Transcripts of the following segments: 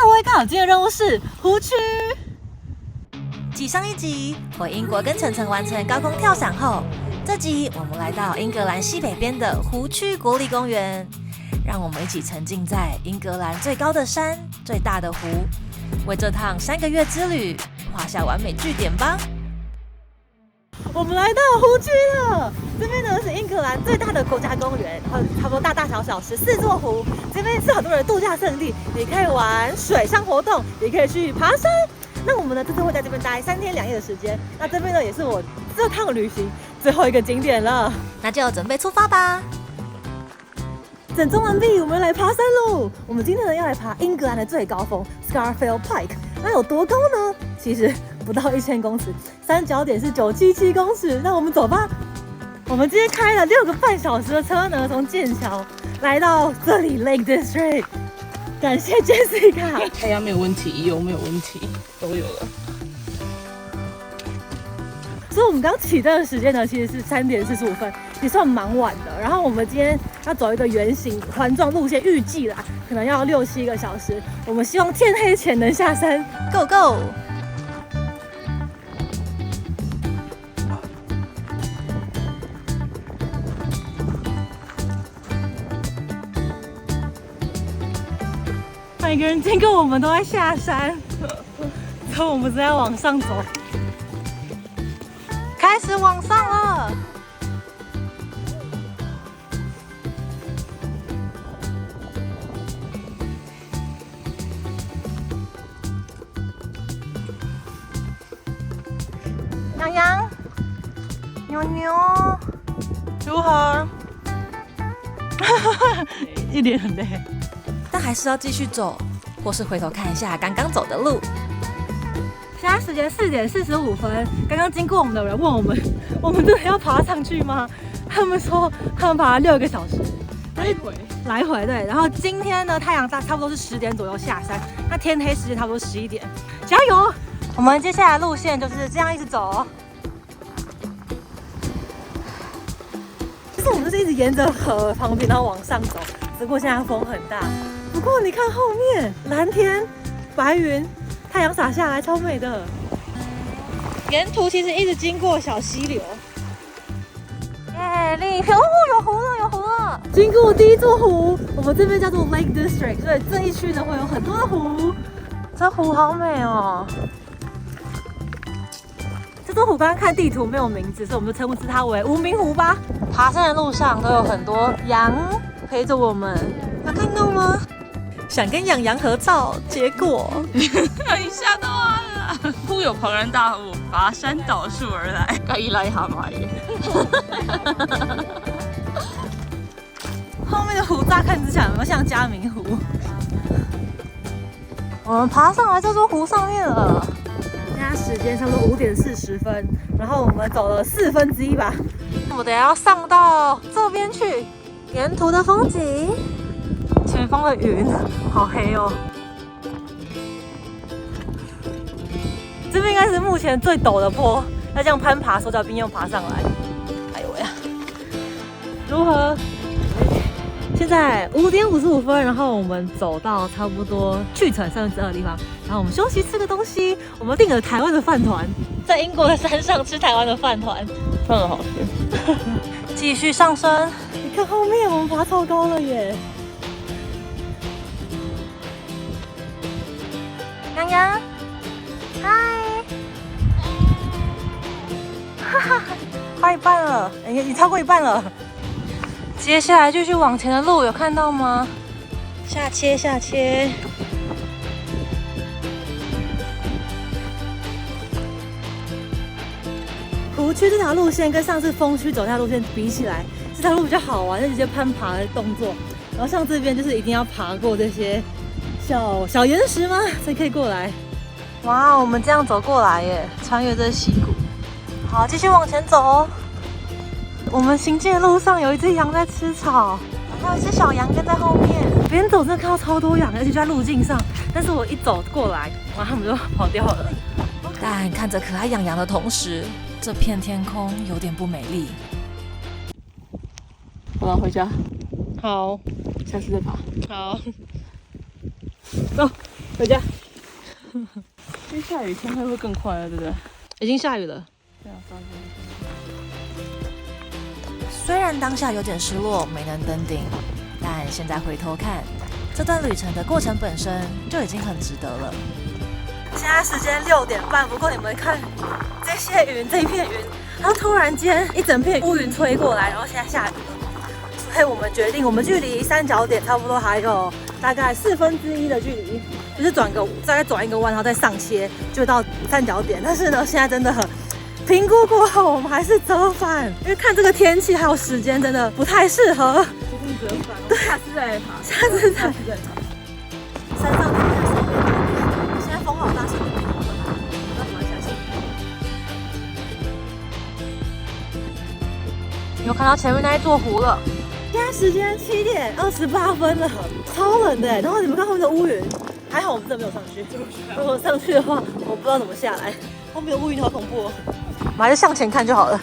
威高，今天的任务是湖区。继上一集回英国跟晨晨完成高空跳伞后，这集我们来到英格兰西北边的湖区国立公园，让我们一起沉浸在英格兰最高的山、最大的湖，为这趟3个月之旅画下完美句点吧。我们来到湖区了，这边呢是英格兰最大的国家公园，然后差不多大大小小14座湖。这边是很多人的度假胜地，你可以玩水上活动，也可以去爬山。那我们呢这次会在这边待3天2夜的时间。那这边呢也是我这趟旅行最后一个景点了，那就准备出发吧。整装完毕，我们来爬山喽！我们今天呢要来爬英格兰的最高峰 Scafell Pike。那有多高呢？其实不到1000公尺，山脚点是977公尺。那我们走吧。我们今天开了6个半小时的车呢，从剑桥来到这里 Lake District。感谢 Jessica。太阳没有问题，油没有问题，都有了。所以我们刚起登的时间呢，其实是3点45分，也算蛮晚的。然后我们今天要走一个圆形环状路线，预计啦可能要6、7个小时。我们希望天黑前能下山 ，Go Go！ 每个人经过我们都在下山，然后我们正在往上走，开始往上了。洋洋，牛牛，如何？一脸很累。但还是要继续走，或是回头看一下刚刚走的路。现在时间4点45分，刚刚经过我们的人问我们真的要爬上去吗？他们说他们爬了6个小时，来回对。然后今天呢，太阳差不多是10点左右下山，那天黑时间差不多11点，加油！我们接下来路线就是这样一直走。其实我们就是一直沿着河旁边，然后往上走，只不过现在风很大。不过你看后面，蓝天、白云，太阳洒下来，超美的。沿途其实一直经过小溪流。耶，另一片哦，有湖了，有湖了。经过第一座湖，我们这边叫做 Lake District， 所以这一区呢会有很多的湖。这湖好美哦。这座湖刚刚看地图没有名字，所以我们就称呼它为无名湖吧。爬山的路上都有很多羊陪着我们，有看到吗？想跟洋洋合照，结果一下到了，忽有庞然大物拔山倒树而来，该来蛤蟆耶！后面的湖乍看之下有没有像嘉明湖？我们爬上来这座湖上面了。现在时间差不多5点40分，然后我们走了1/4吧。我们等一下要上到这边去，沿途的风景。前方的云好黑哦，这边应该是目前最陡的坡，要这样攀爬，手脚并用爬上来。哎呦喂呀，如何？现在5点55分，然后我们走到差不多去程32的地方，然后我们休息吃个东西。我们订了台湾的饭团，在英国的山上吃台湾的饭团，饭很好吃。继续上升，你看后面我们爬超高了耶！洋洋，嗨，哈哈，快一半了，你超过一半了。接下来继续往前的路有看到吗？下切下切。湖区这条路线跟上次风区走那条路线比起来，这条路比较好玩，这些攀爬的动作。然后像这边就是一定要爬过这些小岩石吗？才可以过来。哇，我们这样走过来耶，穿越这溪谷。好，继续往前走哦。我们行进的路上有一只羊在吃草，还有一只小羊跟在后面。边走真的看到超多羊，而且就在路径上。但是我一走过来，哇，他们就跑掉了。但看着可爱洋洋的同时，这片天空有点不美丽。我要回家，好，下次再爬。好，走。回家。因为下雨天会更快了，对不对？已经下雨了。对啊，发现。虽然当下有点失落，没能登顶，但现在回头看，这段旅程的过程本身就已经很值得了。现在时间6点半，不过你们看这些云，这一片云，然后突然间一整片乌云吹过来，然后现在下雨了，所以我们决定，我们距离三角点差不多还有大概1/4的距离，就是大概转一个弯，然后再上切，就到三角点。但是呢，现在真的很。评估过后，我们还是折返，因为看这个天气还有时间，真的不太适合。决定折返，对，下次再来爬。下次再爬。山上看看上面，现在风好大，是不是？要怎么下去？有看到前面那一座湖了。现在时间7点28分了，超冷的。然后你们看后面的乌云，还好我们真的没有上去。如果上去的话，我不知道怎么下来。后面的乌云好恐怖哦。我们还是向前看就好了。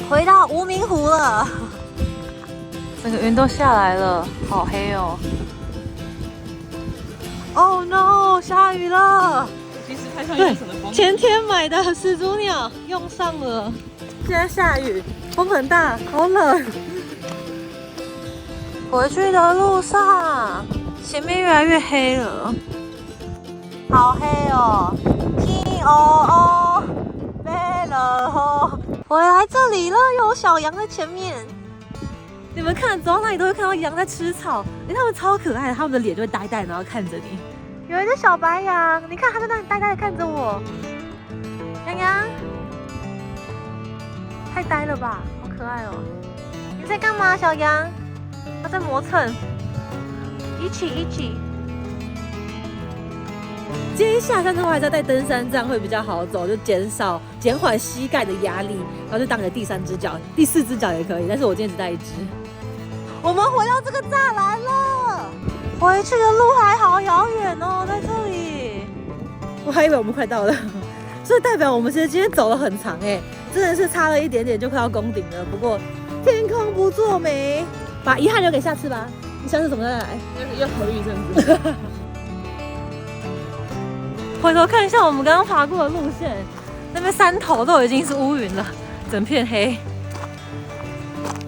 回到无名湖了，整个云都下来了，好黑哦。Oh no， 下雨了。其实拍上一层的风。前天买的始祖鸟用上了，现在下雨，风很大，好冷。回去的路上，前面越来越黑了，好黑哦。天哦哦，没了哦，回来这里了，有小羊在前面。你们看，走到哪里都会看到羊在吃草，它们超可爱的，它们的脸就会呆呆，然后看着你。有一只小白羊，你看它在那里呆呆的看着我。羊羊，太呆了吧，好可爱哦！你在干嘛，小羊？它在磨蹭。一起。今天下山之后还是要带登山杖会比较好走，就减缓膝盖的压力，然后就当你的第3只脚、第4只脚也可以。但是我今天只带1只。我们回到这个栅栏了，回去的路还好遥远哦，在这里。我还以为我们快到了，所以代表我们其实今天走了很长哎，真的是差了一点点就快要攻顶了。不过天空不作美，把遗憾留给下次吧。你下次怎么再来？要考虑一阵子。回头看一下我们刚刚爬过的路线，那边山头都已经是乌云了，整片黑。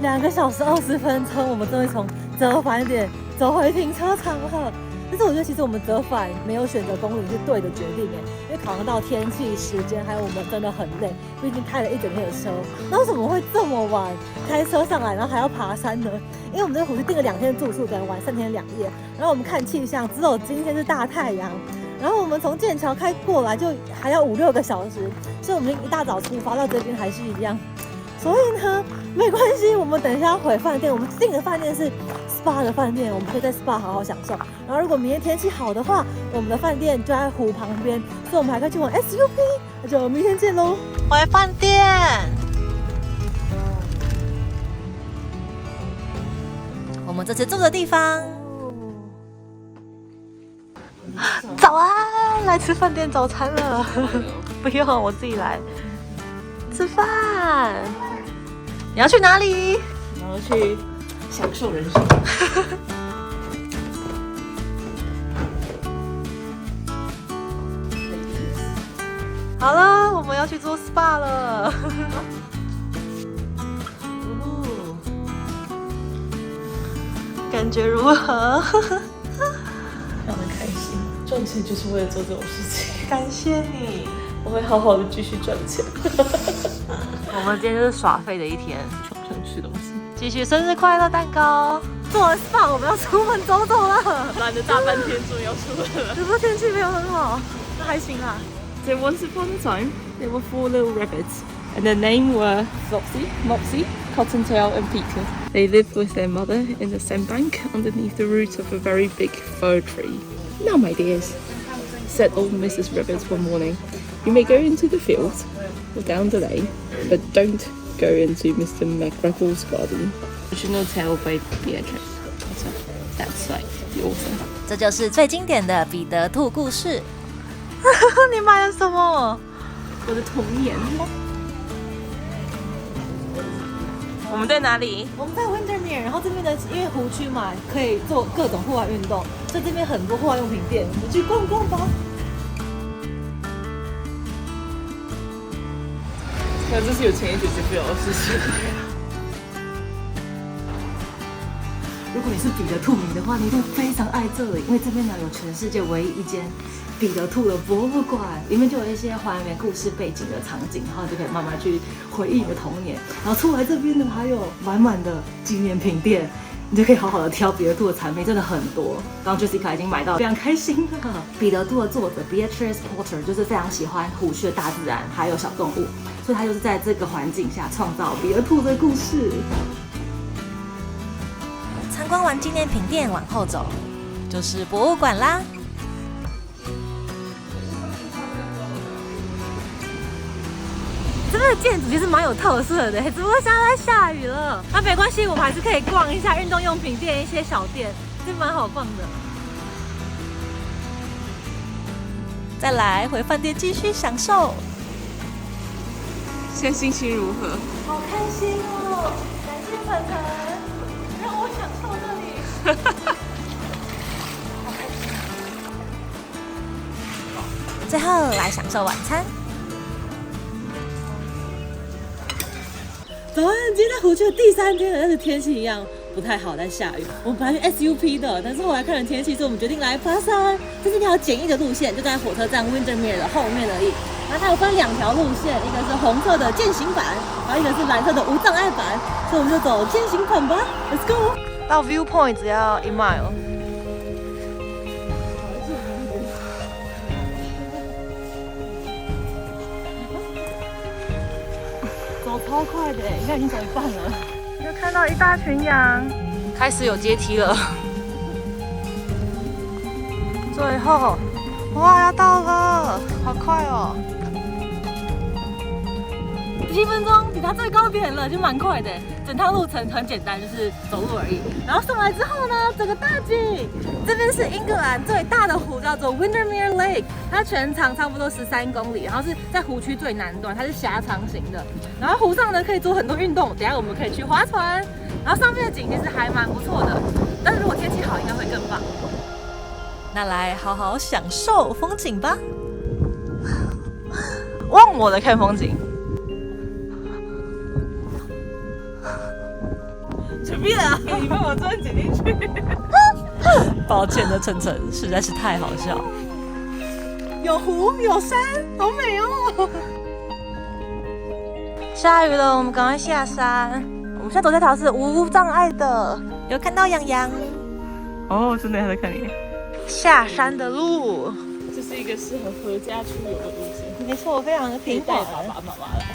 2个小时20分钟，我们终于从折返点走回停车场了。但是我觉得其实我们折返没有选择公路是对的决定耶，因为考量到天气、时间，还有我们真的很累，毕竟开了一整天的车。那为什么会这么晚开车上来，然后还要爬山呢？因为我们这个湖是订了2天住宿，跟玩3天2夜。然后我们看气象，只有今天是大太阳。然后我们从剑桥开过来就还要5-6个小时，所以我们一大早出发到这边还是一样。所以呢，没关系，我们等一下回饭店。我们订的饭店是 SPA 的饭店，我们可以在 SPA 好好享受。然后如果明天天气好的话，我们的饭店就在湖旁边，所以我们还可以去玩 SUP。那就明天见喽，回饭店。我们这次住的地方。早安，来吃饭店早餐了。不用，我自己来吃饭。你要去哪里？然后去享受人生。好了，我们要去做 SPA 了。感觉如何？非常的开心，赚钱就是为了做这种事情。感谢你，我会好好的继续赚钱。我们今天就是耍废的一天，床上吃东西，继续生日快乐蛋糕。做完 SPA 我们要出门走走了，懒得大半天终于要出门了。只不过天气没有很好，那还行啦。So once upon a time, there were 4 little rabbits, and their names were Flopsy, Mopsy, Cottontail, and Peter. They lived with their mother in the sandbank underneath the root of a very big fir tree. Now, my dears, said old Mrs. Rabbit one morning, you may go into the field or down the lane, but don't go into Mr. McGrapple's garden. Original tale by Beatrix Potter. That's like the author. 这就是最经典的彼得兔故事。你买了什么？我的童年。我们在哪里？我们在 Windermere， 然后这边的因为湖区嘛，可以做各种户外运动，所以这边很多户外用品店，我们去逛逛吧。那这是有钱一点就不要的事情。如果你是彼得兔迷的话，你一定非常爱这里，因为这边呢有全世界唯一一间彼得兔的博物馆，里面就有一些还原故事背景的场景，然后你就可以慢慢去回忆你的童年。然后出来这边呢，还有满满的纪念品店，你就可以好好的挑彼得兔的产品，真的很多。刚刚 Jessica 已经买到，非常开心了。彼得兔的作者 Beatrice Potter 就是非常喜欢虎穴大自然还有小动物，所以他就是在这个环境下创造彼得兔的故事。参观完纪念品店，往后走就是博物馆啦。这边的建筑其实蛮有特色的，只不过现在下雨了，那没关系，我们还是可以逛一下运动用品店、一些小店，这蛮好逛的。再来回饭店继续享受。现在心情如何？好开心哦！感谢晨晨，让我享受这里。好开心。最后来享受晚餐。早安，今天在湖区的第3天了，但是天气一样不太好，在下雨。我们本来去 SUP 的，但是后来看了天气，所以我们决定来爬山。这是一条简易的路线，就在火车站 Windermere 的后面而已。然后它有分2条路线，一个是红色的健行版，然后一个是蓝色的无障碍版，所以我们就走健行版吧。Let's go！ 到 Viewpoint 只要1 mile。走超快的，应该已经走一半了。又看到一大群羊，开始有阶梯了。最后，哇，要到了，好快哦！7分钟，抵达最高点了，就蛮快的。整趟路程很简单，就是走路而已。然后上来之后呢，整个大景，这边是英格兰最大的湖，叫做 Windermere Lake， 它全长差不多13公里，然后是在湖区最南端，它是狭长型的。然后湖上呢可以做很多运动，等一下我们可以去划船。然后上面的景其实还蛮不错的，但是如果天气好，应该会更棒。那来好好享受风景吧。忘我的看风景。chuẩn備了，你把我砖剪进去。抱歉的晨晨，实在是太好笑。有湖有山，好美哦！下雨了，我们赶快下山。我们现在走这条是无障碍的，有看到羊羊。哦，真的还在看你。下山的路，这是一个适合合家出游的路线。没错，非常的平缓。爸爸妈妈来。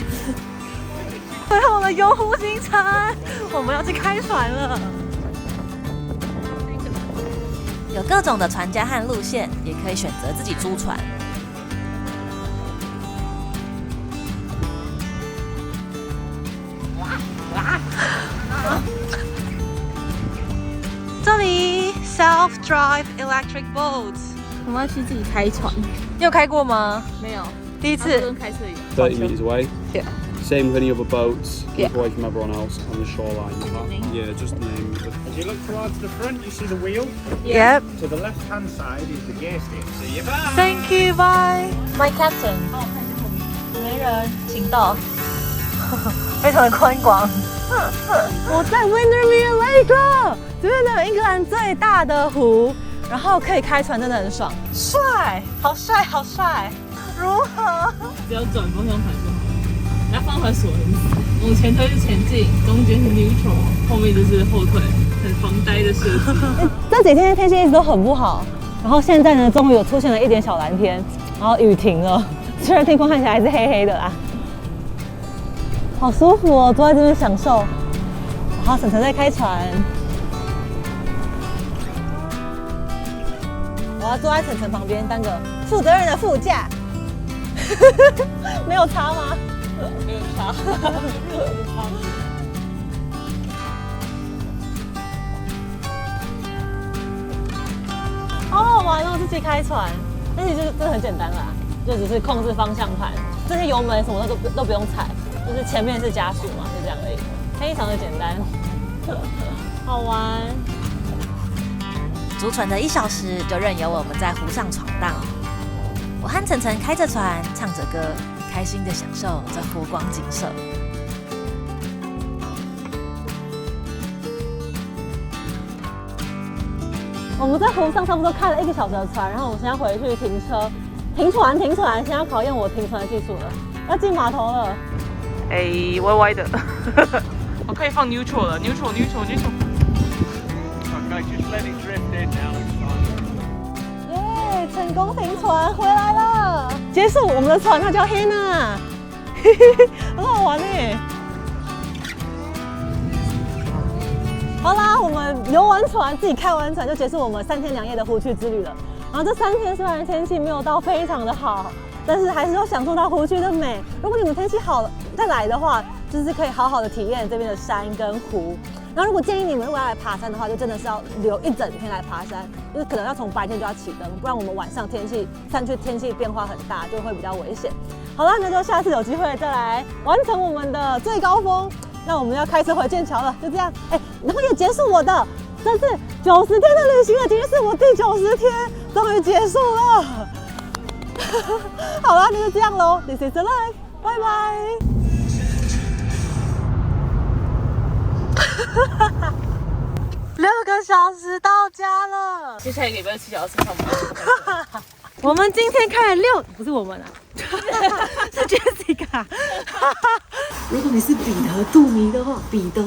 最后的游湖行程，我们要去开船了。有各种的船家和路线，也可以选择自己租船。这里 self-drive electric boats， 我们要去自己开船。你有开过吗？没有，第一次。跟开车一样。 30 metres away. Yeah. Same with any other boats. Yeah. Keep away from everyone else on the shoreline. Yeah, just the name. As you look towards the front, you see the wheel. Yep. To the left-hand side is the gear stick. See you back. Thank you. Bye. My captain. 没人，请到。非常的宽广。我在 Windermere Lake 了，这边呢，英格兰最大的湖，然后可以开船，真的很爽，帅，好帅，好帅。如何？只要转方向盘就好。然后方向盘锁很死，往前推是前进，中间是 neutral， 后面就是后退，很防呆的设计。这几天天气一直都很不好，然后现在呢，终于有出现了一点小蓝天，然后雨停了，虽然天空看起来还是黑黑的啦。好舒服哦，坐在这边享受。然后晨晨在开船，我要坐在晨晨旁边当个负责任的副驾。没有差吗？没有差，没有差。好好玩哦，自己开船，但是就是真的很简单啦，就只是控制方向盘，这些油门什么都不用踩，就是前面是加速嘛，就这样而已，非常的简单，好玩。租船的1小时就任由我们在湖上闯荡。我和晨晨开着船，唱着歌，开心的享受这波光景色。我们在湖上差不多开了1个小时的船，然后我们现在回去停车，停船，现在要考验我停船的技术了，要进码头了。哎，歪歪的。我可以放 neutral 了 ，neutral。Okay, just let it drift in now. It's fine. 耶，成功停船回来了，结束我们的船，它叫 Hannah， 很好玩耶。好啦，我们游完船，自己开完船就结束我们3天2夜的湖区之旅了。然后这3天虽然天气没有到非常的好，但是还是有享受到湖区的美。如果你们天气好了再来的话，就是可以好好的体验这边的山跟湖。然后如果建议你们如果要来爬山的话，就真的是要留1整天来爬山，就是可能要从白天就要起灯，不然我们晚上山区天气变化很大，就会比较危险。好了，那就下次有机会再来完成我们的最高峰。那我们要开车回剑桥了，就这样。然后也结束我的这次90天的旅行了，今天是我第90天，终于结束了。好了，那就这样喽。This is the life， 拜拜。6个小时到家了。接下来礼拜7小时上班。我们今天开了不是我们啊，是 Jessica。如果你是彼得杜迷的话，彼得